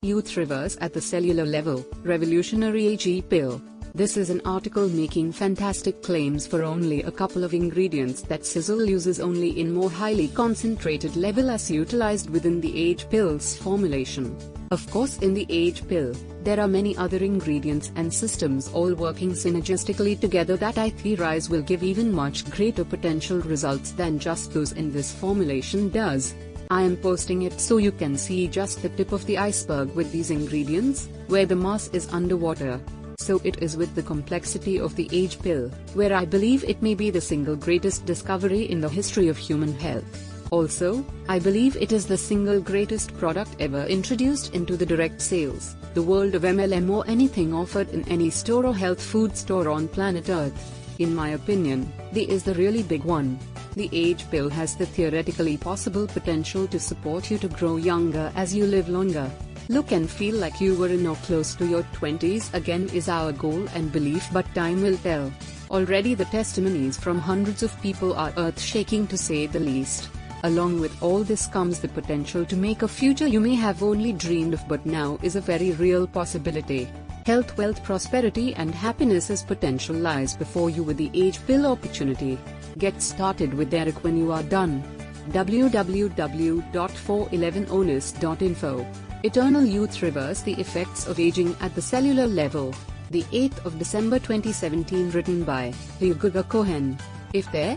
Youth reverse at the cellular level, revolutionary A.G.E pill. This is an article making fantastic claims for only a couple of ingredients that Sisel uses only in more highly concentrated level as utilized within the A.G.E pill's formulation. Of course, in the A.G.E pill, there are many other ingredients and systems all working synergistically together that I theorize will give even much greater potential results than just those in this formulation does. I am posting it so you can see just the tip of the iceberg with these ingredients, where the mass is underwater. So it is with the complexity of the A.G.E pill, where I believe it may be the single greatest discovery in the history of human health. Also, I believe it is the single greatest product ever introduced into the direct sales, the world of MLM or anything offered in any store or health food store on planet Earth. In my opinion, the is the really big one. The A.G.E pill has the theoretically possible potential to support you to grow younger as you live longer. Look and feel like you were in or close to your 20s again is our goal and belief, but time will tell. Already the testimonies from hundreds of people are earth-shaking to say the least. Along with all this comes the potential to make a future you may have only dreamed of but now is a very real possibility. Health, wealth, prosperity and happiness as potential lies before you with the A.G.E pill opportunity. Get started with Derek when you are done. www.411onus.info. Eternal Youth Reverse the Effects of Aging at the Cellular Level. The 8th of December 2017, written by A.G.E Cohen. If there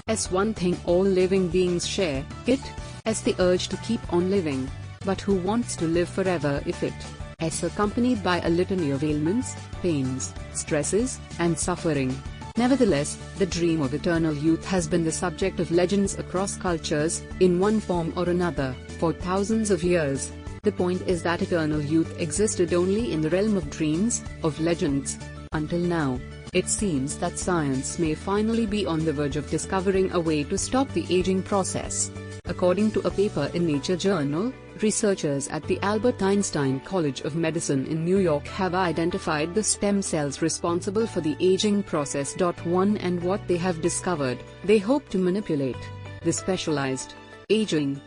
is one thing all living beings share, it is the urge to keep on living. But who wants to live forever if it is accompanied by a litany of ailments, pains, stresses, and suffering? Nevertheless, the dream of eternal youth has been the subject of legends across cultures, in one form or another, for thousands of years. The point is that eternal youth existed only in the realm of dreams, of legends. Until now, it seems that science may finally be on the verge of discovering a way to stop the aging process. According to a paper in Nature journal, researchers at the Albert Einstein College of Medicine in New York have identified the stem cells responsible for the aging process. And what they have discovered, they hope to manipulate. The specialized aging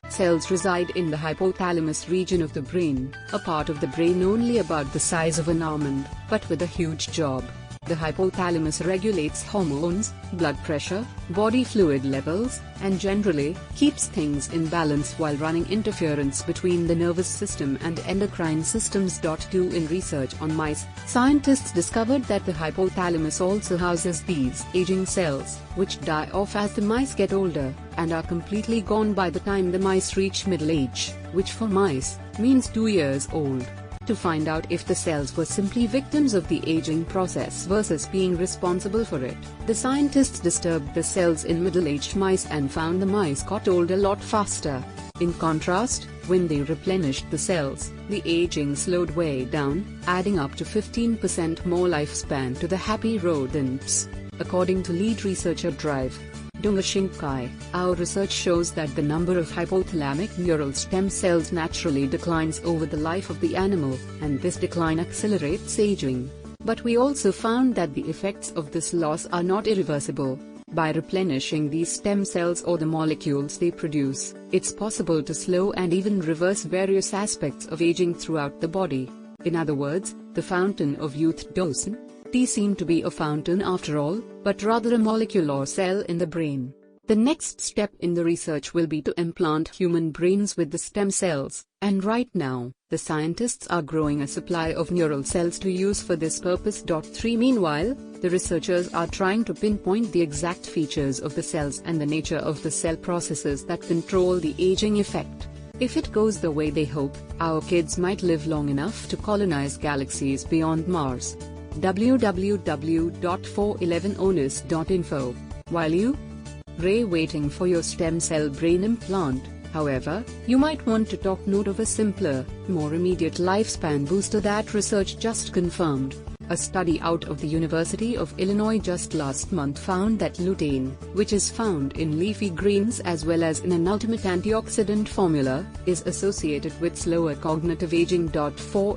cells reside in the hypothalamus region of the brain, a part of the brain only about the size of an almond, but with a huge job. The hypothalamus regulates hormones, blood pressure, body fluid levels, and generally keeps things in balance while running interference between the nervous system and endocrine systems. In research on mice, scientists discovered that the hypothalamus also houses these aging cells, which die off as the mice get older, and are completely gone by the time the mice reach middle age, which for mice means 2 years old. To find out if the cells were simply victims of the aging process versus being responsible for it, the scientists disturbed the cells in middle-aged mice and found the mice got old a lot faster. In contrast, when they replenished the cells, the aging slowed way down, adding up to 15% more lifespan to the happy rodents. According to lead researcher Drive Kai, our research shows that the number of hypothalamic neural stem cells naturally declines over the life of the animal, and this decline accelerates aging. But we also found that the effects of this loss are not irreversible. By replenishing these stem cells or the molecules they produce, it's possible to slow and even reverse various aspects of aging throughout the body. In other words, the fountain of youth doesn't seem to be a fountain after all, but rather a molecule or cell in the brain. The next step in the research will be to implant human brains with the stem cells, and right now, the scientists are growing a supply of neural cells to use for this purpose. Meanwhile, the researchers are trying to pinpoint the exact features of the cells and the nature of the cell processes that control the aging effect. If it goes the way they hope, our kids might live long enough to colonize galaxies beyond Mars. www.411onus.info. While you waiting for your stem cell brain implant, however, you might want to take note of a simpler, more immediate lifespan booster that research just confirmed. A study out of the University of Illinois just last month found that lutein, which is found in leafy greens as well as in an ultimate antioxidant formula, is associated with slower cognitive aging.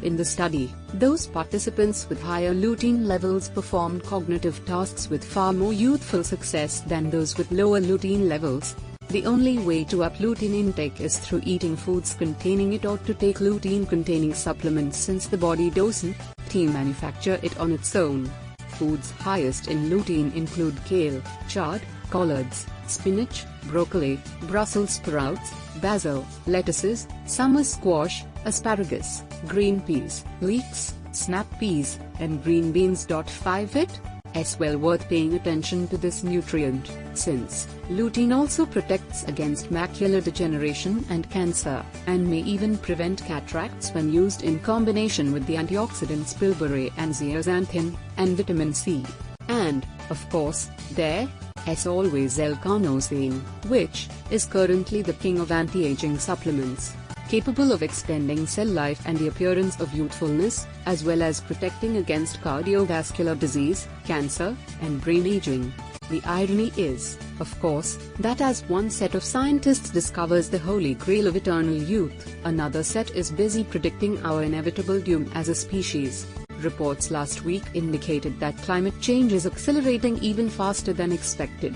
In the study, those participants with higher lutein levels performed cognitive tasks with far more youthful success than those with lower lutein levels. The only way to up lutein intake is through eating foods containing it or to take lutein-containing supplements, since the body doesn't manufacture it on its own. Foods highest in lutein include kale, chard, collards, spinach, broccoli, Brussels sprouts, basil, lettuces, summer squash, asparagus, green peas, leeks, snap peas, and green beans. 5 It is well worth paying attention to this nutrient, since lutein also protects against macular degeneration and cancer, and may even prevent cataracts when used in combination with the antioxidants bilberry and zeaxanthin, and vitamin C. And, of course, there is always L-carnosine, which is currently the king of anti-aging supplements, capable of extending cell life and the appearance of youthfulness, as well as protecting against cardiovascular disease, cancer, and brain aging. The irony is, of course, that as one set of scientists discovers the holy grail of eternal youth, another set is busy predicting our inevitable doom as a species. Reports last week indicated that climate change is accelerating even faster than expected.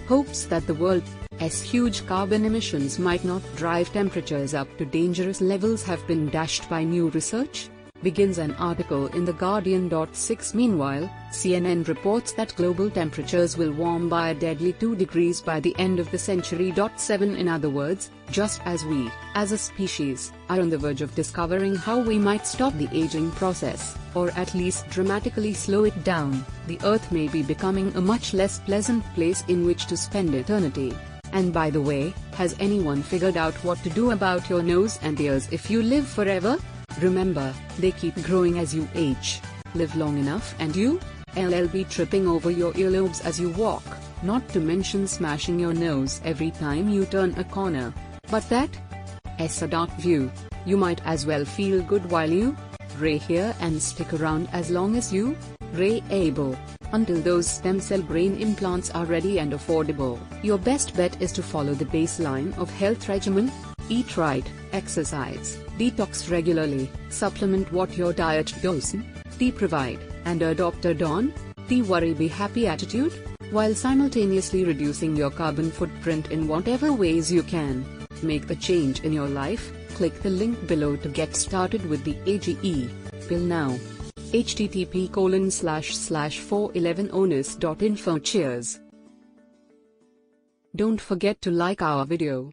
Hopes that the world's huge carbon emissions might not drive temperatures up to dangerous levels have been dashed by new research, begins an article in The Guardian. 6 Meanwhile, CNN reports that global temperatures will warm by a deadly 2 degrees by the end of the century. 7 In other words, just as we, as a species, are on the verge of discovering how we might stop the aging process, or at least dramatically slow it down, the Earth may be becoming a much less pleasant place in which to spend eternity. And by the way, has anyone figured out what to do about your nose and ears if you live forever? Remember, they keep growing as you age. Live long enough and you'll be tripping over your earlobes as you walk, not to mention smashing your nose every time you turn a corner. But that's a dark view. You might as well feel good while you here and stick around as long as you able. Until those stem cell brain implants are ready and affordable, your best bet is to follow the baseline of health regimen. Eat right, exercise, detox regularly, supplement what your diet doesn't provide, and adopt a don't-worry-be-happy attitude, while simultaneously reducing your carbon footprint in whatever ways you can. Make the change in your life. Click the link below to get started with the A.G.E. pill now. http://411onus.info. Cheers. Don't forget to like our video.